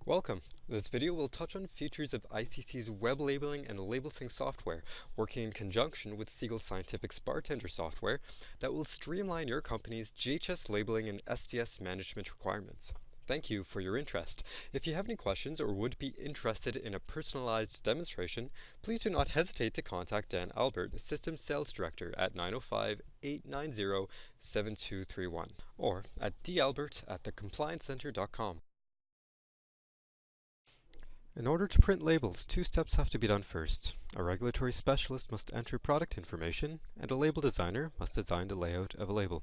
Welcome. This video will touch on features of ICC's web labeling and Labelsync software, working in conjunction with Siegel Scientific's Bartender software that will streamline your company's GHS labeling and SDS management requirements. Thank you for your interest. If you have any questions or would be interested in a personalized demonstration, please do not hesitate to contact Dan Albert, System Sales Director at 905-890-7231 or at dalbert@thecompliancecenter.com. In order to print labels, two steps have to be done first. A regulatory specialist must enter product information, and a label designer must design the layout of a label.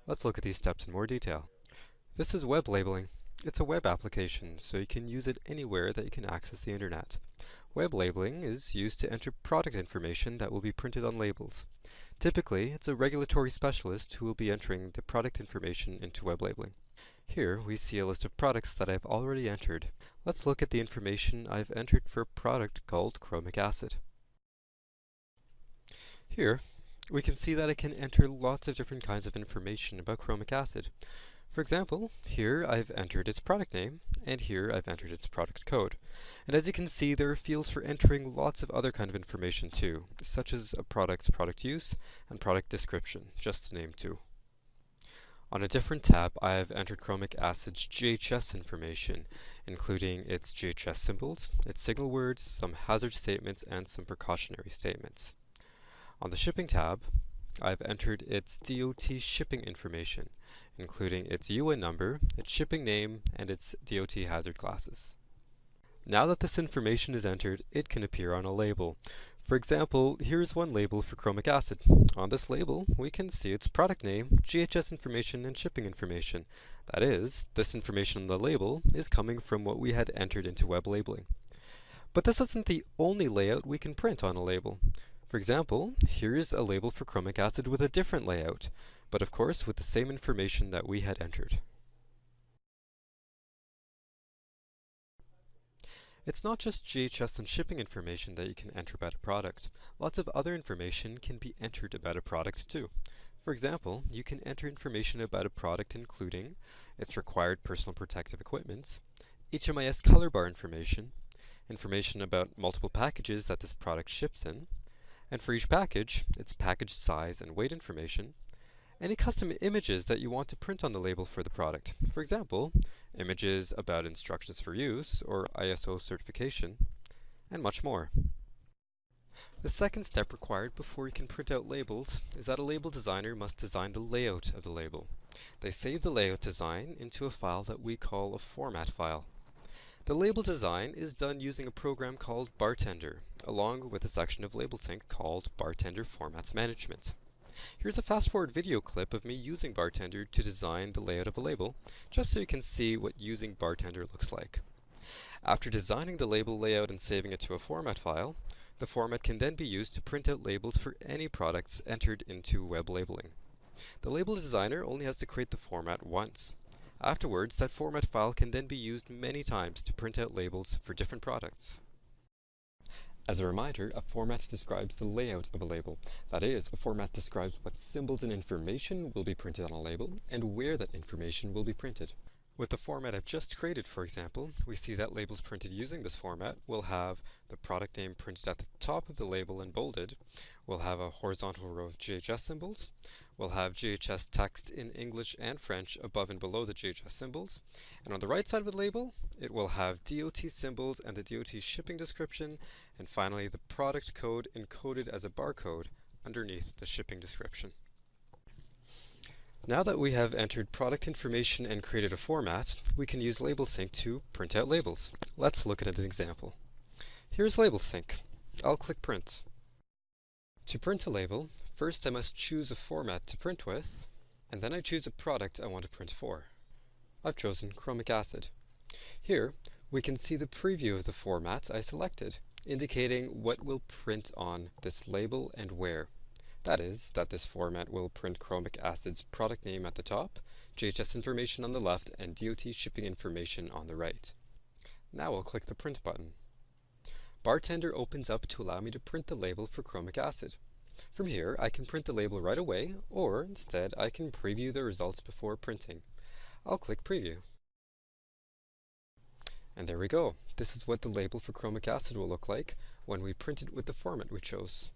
Let's look at these steps in more detail. This is web labeling. It's a web application, so you can use it anywhere that you can access the internet. Web labeling is used to enter product information that will be printed on labels. Typically, it's a regulatory specialist who will be entering the product information into web labeling. Here we see a list of products that I've already entered. Let's look at the information I've entered for a product called chromic acid. Here we can see that I can enter lots of different kinds of information about chromic acid. For example, here I've entered its product name, and here I've entered its product code. And as you can see, there are fields for entering lots of other kind of information too, such as a product's product use and product description, just to name two. On a different tab, I have entered chromic acid's GHS information, including its GHS symbols, its signal words, some hazard statements, and some precautionary statements. On the shipping tab, I've entered its DOT shipping information, including its UN number, its shipping name, and its DOT hazard classes. Now that this information is entered, it can appear on a label. For example, here's one label for chromic acid. On this label, we can see its product name, GHS information, and shipping information. That is, this information on the label is coming from what we had entered into web labeling. But this isn't the only layout we can print on a label. For example, here's a label for chromic acid with a different layout, but of course with the same information that we had entered. It's not just GHS and shipping information that you can enter about a product. Lots of other information can be entered about a product too. For example, you can enter information about a product including its required personal protective equipment, HMIS color bar information, information about multiple packages that this product ships in, and for each package, its package size and weight information, any custom images that you want to print on the label for the product. For example, images about instructions for use or ISO certification, and much more. The second step required before you can print out labels is that a label designer must design the layout of the label. They save the layout design into a file that we call a format file. The label design is done using a program called Bartender, along with a section of Labelsync called Bartender Formats Management. Here's a fast-forward video clip of me using Bartender to design the layout of a label, just so you can see what using Bartender looks like. After designing the label layout and saving it to a format file, the format can then be used to print out labels for any products entered into web labeling. The label designer only has to create the format once. Afterwards, that format file can then be used many times to print out labels for different products. As a reminder, a format describes the layout of a label. That is, a format describes what symbols and information will be printed on a label and where that information will be printed. With the format I've just created, for example, we see that labels printed using this format will have the product name printed at the top of the label and bolded, we'll have a horizontal row of GHS symbols, we'll have GHS text in English and French above and below the GHS symbols, and on the right side of the label, it will have DOT symbols and the DOT shipping description, and finally the product code encoded as a barcode underneath the shipping description. Now that we have entered product information and created a format, we can use Labelsync to print out labels. Let's look at an example. Here's Labelsync. I'll click Print. To print a label, first I must choose a format to print with, and then I choose a product I want to print for. I've chosen chromic acid. Here, we can see the preview of the format I selected, indicating what will print on this label and where. That is, that this format will print chromic acid's product name at the top, GHS information on the left, and DOT shipping information on the right. Now I'll click the Print button. Bartender opens up to allow me to print the label for chromic acid. From here, I can print the label right away, or instead, I can preview the results before printing. I'll click Preview. And there we go. This is what the label for chromic acid will look like when we print it with the format we chose.